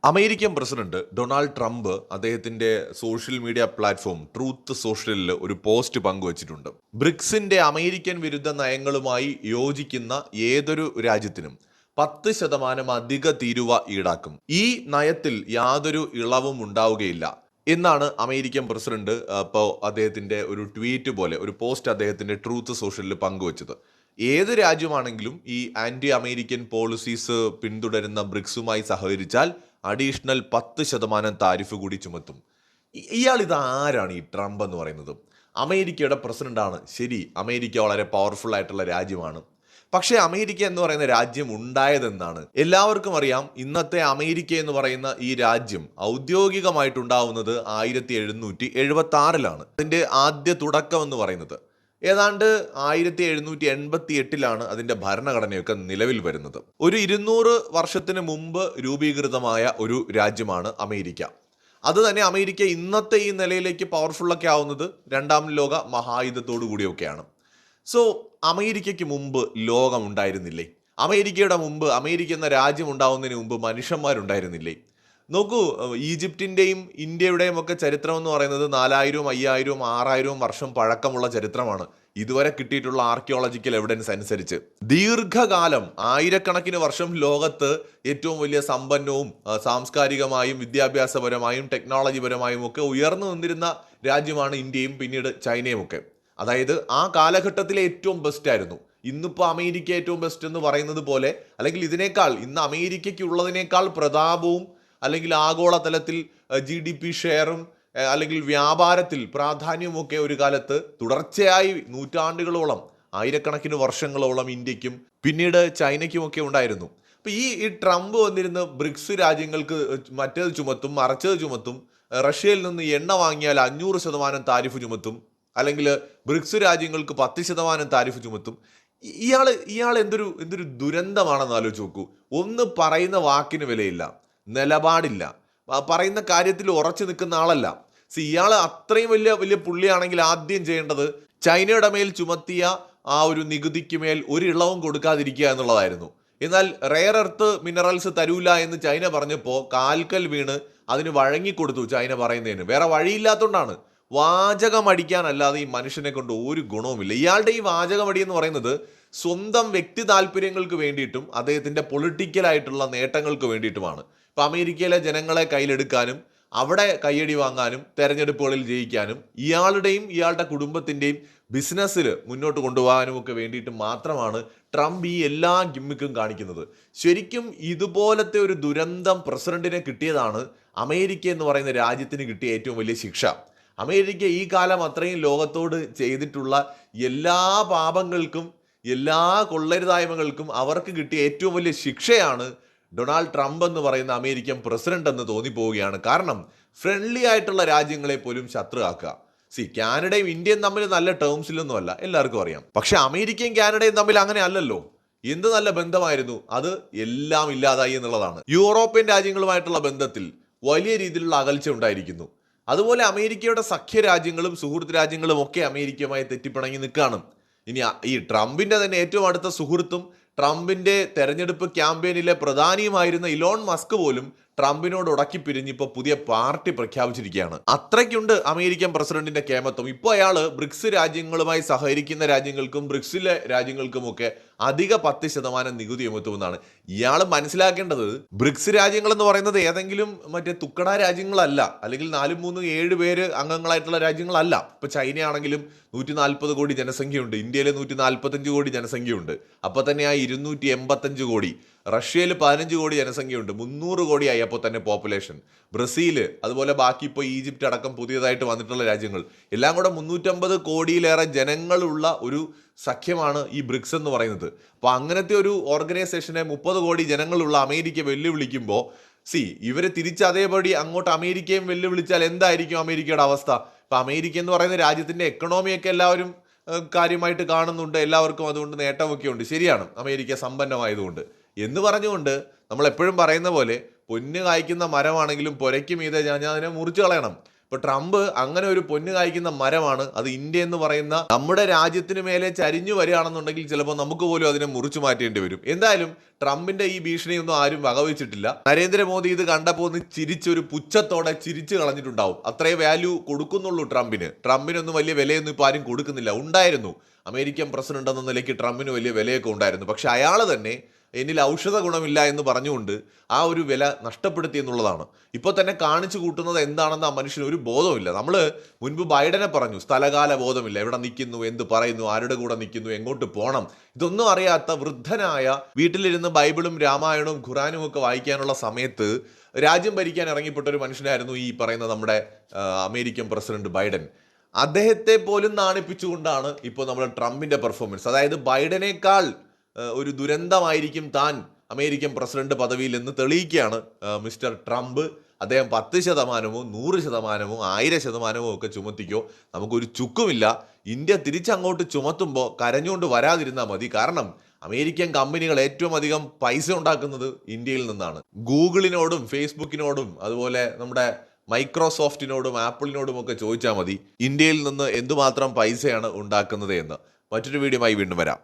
American president Donald Trump അദ്ദേഹത്തിന്റെ social media platform truth സോഷ്യലിൽ ഒരു post പങ്കുവച്ചിട്ടുണ്ട്. ബ്രിക്സിന്റെ അമേരിക്കൻ വിരുദ്ധ നയങ്ങളുമായി യോജിക്കുന്ന ഏതൊരു രാജ്യത്തിനും 10% അധിക തീരുവ ഈടാക്കും. ഈ നയത്തിൽ യാതൊരു ഇളവും ഉണ്ടാവുകയില്ല എന്നാണ് അമേരിക്കൻ പ്രസിഡന്റ് ഇപ്പോൾ അദ്ദേഹത്തിന്റെ ഒരു ട്വീറ്റ് പോലെ ഒരു പോസ്റ്റ് അദ്ദേഹത്തിന്റെ ട്രൂത്ത് സോഷ്യലിൽ പങ്കുവച്ചത്. ഏത് രാജ്യമാണെങ്കിലും ഈ ആന്റി അമേരിക്കൻ പോളിസീസ് പിന്തുടരുന്ന ബ്രിക്സുമായി സഹകരിച്ചാൽ അഡീഷണൽ 10% താരിഫ് കൂടി ചുമത്തും. ഇയാൾ ഇത് ആരാണ് ഈ ട്രംപ് എന്ന് പറയുന്നത്? അമേരിക്കയുടെ പ്രസിഡന്റാണ്. ശരി, അമേരിക്ക വളരെ പവർഫുൾ ആയിട്ടുള്ള രാജ്യമാണ്. പക്ഷേ അമേരിക്ക എന്ന് പറയുന്ന രാജ്യം ഉണ്ടായതെന്നാണ് എല്ലാവർക്കും അറിയാം. ഇന്നത്തെ അമേരിക്ക എന്ന് പറയുന്ന ഈ രാജ്യം ഔദ്യോഗികമായിട്ടുണ്ടാവുന്നത് 1776 അതിന്റെ ആദ്യ തുടക്കം എന്ന് പറയുന്നത്. ഏതാണ്ട് 1788 അതിന്റെ ഭരണഘടനയൊക്കെ നിലവിൽ വരുന്നത്. ഒരു 200 വർഷത്തിന് മുമ്പ് രൂപീകൃതമായ ഒരു രാജ്യമാണ് അമേരിക്ക. അത് തന്നെ അമേരിക്ക ഇന്നത്തെ ഈ നിലയിലേക്ക് പവർഫുള്ളൊക്കെ ആവുന്നത് രണ്ടാം ലോക മഹായുദ്ധത്തോടു കൂടിയൊക്കെയാണ്. സോ അമേരിക്കയ്ക്ക് മുമ്പ് ലോകം ഉണ്ടായിരുന്നില്ലേ? അമേരിക്കയുടെ മുമ്പ്, അമേരിക്ക എന്ന രാജ്യം ഉണ്ടാവുന്നതിന് മുമ്പ് മനുഷ്യന്മാരുണ്ടായിരുന്നില്ലേ? നോക്കൂ, ഈജിപ്തിൻ്റെയും ഇന്ത്യയുടെയും ഒക്കെ ചരിത്രം എന്ന് പറയുന്നത് 4000, 5000, 6000 വർഷം പഴക്കമുള്ള ചരിത്രമാണ്. ഇതുവരെ കിട്ടിയിട്ടുള്ള ആർക്കിയോളജിക്കൽ എവിഡൻസ് അനുസരിച്ച് ദീർഘകാലം, ആയിരക്കണക്കിന് വർഷം ലോകത്ത് ഏറ്റവും വലിയ സമ്പന്നവും സാംസ്കാരികമായും വിദ്യാഭ്യാസപരമായും ടെക്നോളജിപരമായും ഒക്കെ ഉയർന്നു നിന്നിരുന്ന രാജ്യമാണ് ഇന്ത്യയും പിന്നീട് ചൈനയും ഒക്കെ. അതായത് ആ കാലഘട്ടത്തിലെ ഏറ്റവും ബെസ്റ്റ് ആയിരുന്നു. ഇന്നിപ്പോൾ അമേരിക്ക ഏറ്റവും ബെസ്റ്റ് എന്ന് പറയുന്നത് പോലെ, അല്ലെങ്കിൽ ഇതിനേക്കാൾ ഇന്ന് അമേരിക്കയ്ക്ക് ഉള്ളതിനേക്കാൾ പ്രതാപവും അല്ലെങ്കിൽ ആഗോളതലത്തിൽ GDP ഷെയറും അല്ലെങ്കിൽ വ്യാപാരത്തിൽ പ്രാധാന്യമൊക്കെ ഒരു കാലത്ത് തുടർച്ചയായി നൂറ്റാണ്ടുകളോളം, ആയിരക്കണക്കിന് വർഷങ്ങളോളം ഇന്ത്യക്കും പിന്നീട് ചൈനയ്ക്കുമൊക്കെ ഉണ്ടായിരുന്നു. അപ്പോൾ ഈ ട്രംപ് വന്നിരുന്ന് ബ്രിക്സ് രാജ്യങ്ങൾക്ക് മറ്റേത് ചുമത്തും, മറച്ചത് ചുമത്തും, റഷ്യയിൽ നിന്ന് എണ്ണ വാങ്ങിയാൽ 500% താരിഫ് ചുമത്തും, അല്ലെങ്കിൽ ബ്രിക്സ് രാജ്യങ്ങൾക്ക് 10% താരിഫ് ചുമത്തും. ഇയാൾ എന്തൊരു ദുരന്തമാണെന്ന് ആലോചിച്ച് നോക്കൂ. ഒന്ന് പറയുന്ന വാക്കിന് വിലയില്ല, നിലപാടില്ല, പറയുന്ന കാര്യത്തിൽ ഉറച്ചു നിൽക്കുന്ന ആളല്ല. ഇയാൾ അത്രയും വലിയ പുള്ളിയാണെങ്കിൽ ആദ്യം ചെയ്യേണ്ടത് ചൈനയുടെ മേൽ ചുമത്തിയ ആ ഒരു നികുതിക്ക് മേൽ ഒരു ഇളവും കൊടുക്കാതിരിക്കുക എന്നുള്ളതായിരുന്നു. എന്നാൽ റെയർ എർത്ത് മിനറൽസ് തരൂല എന്ന് ചൈന പറഞ്ഞപ്പോൾ കാൽക്കൽ വീണ് അതിന് വഴങ്ങിക്കൊടുത്തു. ചൈന പറയുന്നതിന് വേറെ വഴിയില്ലാത്തതുകൊണ്ടാണ്. വാചകമടിക്കാനല്ലാതെ ഈ മനുഷ്യനെ കൊണ്ട് ഒരു ഗുണവുമില്ല. ഇയാളുടെ ഈ വാചകമടി എന്ന് പറയുന്നത് സ്വന്തം വ്യക്തി താല്പര്യങ്ങൾക്ക് വേണ്ടിയിട്ടും അദ്ദേഹത്തിന്റെ പൊളിറ്റിക്കലായിട്ടുള്ള നേട്ടങ്ങൾക്ക് വേണ്ടിയിട്ടുമാണ്. ഇപ്പൊ അമേരിക്കയിലെ ജനങ്ങളെ കയ്യിലെടുക്കാനും അവിടെ കയ്യടി വാങ്ങാനും തെരഞ്ഞെടുപ്പുകളിൽ ജയിക്കാനും ഇയാളുടെയും ഇയാളുടെ കുടുംബത്തിന്റെയും ബിസിനസ്സിൽ മുന്നോട്ട് കൊണ്ടുപോകാനും ഒക്കെ വേണ്ടിയിട്ട് മാത്രമാണ് ട്രംപ് ഈ എല്ലാ ഗിമ്മിക്കും കാണിക്കുന്നത്. ശരിക്കും ഇതുപോലത്തെ ഒരു ദുരന്തം പ്രസിഡന്റിനെ കിട്ടിയതാണ് അമേരിക്ക എന്ന് പറയുന്ന രാജ്യത്തിന് കിട്ടിയ ഏറ്റവും വലിയ ശിക്ഷ. അമേരിക്ക ഈ കാലം അത്രയും ലോകത്തോട് ചെയ്തിട്ടുള്ള എല്ലാ പാപങ്ങൾക്കും എല്ലാ കൊള്ളരുതായ്മകൾക്കും അവർക്ക് കിട്ടിയ ഏറ്റവും വലിയ ശിക്ഷയാണ് ഡൊണാൾഡ് ട്രംപ് എന്ന് പറയുന്ന അമേരിക്കൻ പ്രസിഡന്റ് എന്ന് തോന്നിപ്പോവുകയാണ്. കാരണം ഫ്രണ്ട്ലി ആയിട്ടുള്ള രാജ്യങ്ങളെ പോലും ശത്രുവാക്കുക. കാനഡയും ഇന്ത്യയും തമ്മിൽ നല്ല ടേംസിലൊന്നും അല്ല, എല്ലാവർക്കും അറിയാം. പക്ഷെ അമേരിക്കയും കാനഡയും തമ്മിൽ അങ്ങനെ അല്ലല്ലോ. എന്ത് നല്ല ബന്ധമായിരുന്നു, അത് എല്ലാം ഇല്ലാതായി എന്നുള്ളതാണ്. യൂറോപ്യൻ രാജ്യങ്ങളുമായിട്ടുള്ള ബന്ധത്തിൽ വലിയ രീതിയിലുള്ള അകൽച്ച ഉണ്ടായിരിക്കുന്നു. അതുപോലെ അമേരിക്കയുടെ സഖ്യ രാജ്യങ്ങളും സുഹൃത്ത് രാജ്യങ്ങളും ഒക്കെ അമേരിക്കയുമായി തെറ്റിപ്പിണങ്ങി നിൽക്കുകയാണ്. ഇനി ഈ ട്രംപിന്റെ തന്നെ ഏറ്റവും അടുത്ത സുഹൃത്തും ട്രംപിന്റെ തെരഞ്ഞെടുപ്പ് ക്യാമ്പയിനിലെ പ്രധാനിയുമായിരുന്ന ഇലോൺ മസ്ക് പോലും ട്രംപിനോട് ഉടക്കി പിരിഞ്ഞിപ്പോൾ പുതിയ പാർട്ടി പ്രഖ്യാപിച്ചിരിക്കുകയാണ്. അത്രയ്ക്കുണ്ട് അമേരിക്കൻ പ്രസിഡന്റിന്റെ കേമത്വം. ഇപ്പോൾ അയാൾ ബ്രിക്സ് രാജ്യങ്ങളുമായി സഹകരിക്കുന്ന രാജ്യങ്ങൾക്കും ബ്രിക്സിലെ രാജ്യങ്ങൾക്കുമൊക്കെ അധിക 10% നികുതി ചുമത്തുമെന്നാണ്. ഇയാൾ മനസ്സിലാക്കേണ്ടത് ബ്രിക്സ് രാജ്യങ്ങൾ എന്ന് പറയുന്നത് ഏതെങ്കിലും മറ്റേ തുക്കട രാജ്യങ്ങളല്ല, അല്ലെങ്കിൽ 4, 3, 7 പേര് അംഗങ്ങളായിട്ടുള്ള രാജ്യങ്ങളല്ല. ഇപ്പൊ ചൈനയാണെങ്കിലും 140 കോടി ജനസംഖ്യയുണ്ട്, ഇന്ത്യയിൽ 145 കോടി ജനസംഖ്യയുണ്ട്. അപ്പൊ തന്നെ ആ 285 കോടി. റഷ്യയിൽ 15 കോടി ജനസംഖ്യയുണ്ട്, 300 കോടിയായി അപ്പോൾ തന്നെ പോപ്പുലേഷൻ. ബ്രസീൽ, അതുപോലെ ബാക്കി ഇപ്പോൾ ഈജിപ്റ്റ് അടക്കം പുതിയതായിട്ട് വന്നിട്ടുള്ള രാജ്യങ്ങൾ എല്ലാം കൂടെ 350 കോടിയിലേറെ ജനങ്ങളുള്ള ഒരു സഖ്യമാണ് ഈ ബ്രിക്സ് എന്ന് പറയുന്നത്. അപ്പോൾ അങ്ങനത്തെ ഒരു ഓർഗനൈസേഷനെ 30 കോടി ജനങ്ങളുള്ള അമേരിക്ക വെല്ലുവിളിക്കുമ്പോൾ ഇവരെ തിരിച്ച് അതേപടി അങ്ങോട്ട് അമേരിക്കയും വെല്ലുവിളിച്ചാൽ എന്തായിരിക്കും അമേരിക്കയുടെ അവസ്ഥ? ഇപ്പം അമേരിക്ക എന്ന് പറയുന്ന രാജ്യത്തിന്റെ എക്കണോമിയൊക്കെ എല്ലാവരും കാര്യമായിട്ട് കാണുന്നുണ്ട്, എല്ലാവർക്കും അതുകൊണ്ട് നേട്ടമൊക്കെ ഉണ്ട്. ശരിയാണ്, അമേരിക്ക സമ്പന്നമായതുകൊണ്ട് എന്ന് പറഞ്ഞുകൊണ്ട് നമ്മൾ എപ്പോഴും പറയുന്ന പോലെ പൊന്ന് കായ്ക്കുന്ന മരമാണെങ്കിലും പുരയ്ക്ക് മീതെ ഞാൻ അതിനെ മുറിച്ചു കളയണം. ഇപ്പൊ ട്രംപ് അങ്ങനെ ഒരു പൊന്നു കായ്ക്കുന്ന മരമാണ്. അത് ഇന്ത്യ എന്ന് പറയുന്ന നമ്മുടെ രാജ്യത്തിന് മേലെ ചരിഞ്ഞു വരികയാണെന്നുണ്ടെങ്കിൽ ചിലപ്പോൾ നമുക്ക് പോലും അതിനെ മുറിച്ചു മാറ്റേണ്ടി വരും. എന്തായാലും ട്രംപിന്റെ ഈ ഭീഷണിയൊന്നും ആരും വകവെച്ചിട്ടില്ല. നരേന്ദ്രമോദി ഇത് കണ്ടപ്പോൾ ഒന്ന് ചിരിച്ചൊരു പുച്ഛത്തോടെ ചിരിച്ചു കളഞ്ഞിട്ടുണ്ടാവും. അത്രേ വാല്യൂ കൊടുക്കുന്നുള്ളൂ ട്രംപിനൊന്നും വലിയ വിലയൊന്നും ഇപ്പൊ ആരും കൊടുക്കുന്നില്ല. ഉണ്ടായിരുന്നു, അമേരിക്കൻ പ്രസിഡന്റ് എന്ന നിലയ്ക്ക് ട്രംപിന് വലിയ വിലയൊക്കെ ഉണ്ടായിരുന്നു. പക്ഷെ അയാൾ തന്നെ എന്നിൽ ഔഷധ ഗുണമില്ല എന്ന് പറഞ്ഞുകൊണ്ട് ആ ഒരു വില നഷ്ടപ്പെടുത്തി എന്നുള്ളതാണ്. ഇപ്പോൾ തന്നെ കാണിച്ചു കൂട്ടുന്നത് എന്താണെന്ന് ആ മനുഷ്യന് ഒരു ബോധവുമില്ല. നമ്മൾ മുൻപ് ബൈഡനെ പറഞ്ഞു, സ്ഥലകാല ബോധമില്ല, എവിടെ നിൽക്കുന്നു, എന്ത് പറയുന്നു, ആരുടെ കൂടെ നിൽക്കുന്നു, എങ്ങോട്ട് പോകണം, ഇതൊന്നും അറിയാത്ത വൃദ്ധനായ, വീട്ടിലിരുന്ന് ബൈബിളും രാമായണവും ഖുറാനും ഒക്കെ വായിക്കാനുള്ള സമയത്ത് രാജ്യം ഭരിക്കാൻ ഇറങ്ങിപ്പെട്ട ഒരു മനുഷ്യനായിരുന്നു ഈ പറയുന്ന നമ്മുടെ അമേരിക്കൻ പ്രസിഡന്റ് ബൈഡൻ. അദ്ദേഹത്തെ പോലും നാണിപ്പിച്ചുകൊണ്ടാണ് ഇപ്പോൾ നമ്മുടെ ട്രംപിന്റെ പെർഫോമൻസ്. അതായത് ബൈഡനേക്കാൾ ഒരു ദുരന്തമായിരിക്കും താൻ അമേരിക്കൻ പ്രസിഡന്റ് പദവിയിൽ എന്ന് തെളിയിക്കുകയാണ് മിസ്റ്റർ ട്രംപ്. അദ്ദേഹം 10%, 100%, 1000% ഒക്കെ ചുമത്തിക്കോ, നമുക്കൊരു ചുക്കുമില്ല. ഇന്ത്യ തിരിച്ചങ്ങോട്ട് ചുമത്തുമ്പോൾ കരഞ്ഞുകൊണ്ട് വരാതിരുന്നാൽ മതി. കാരണം അമേരിക്കൻ കമ്പനികൾ ഏറ്റവും അധികം പൈസ ഉണ്ടാക്കുന്നത് ഇന്ത്യയിൽ നിന്നാണ്. ഗൂഗിളിനോടും ഫേസ്ബുക്കിനോടും അതുപോലെ നമ്മുടെ മൈക്രോസോഫ്റ്റിനോടും ആപ്പിളിനോടും ഒക്കെ ചോദിച്ചാൽ മതി ഇന്ത്യയിൽ നിന്ന് എന്തുമാത്രം പൈസയാണ് ഉണ്ടാക്കുന്നത് എന്ന്. മറ്റൊരു വീഡിയോയുമായി വീണ്ടും വരാം.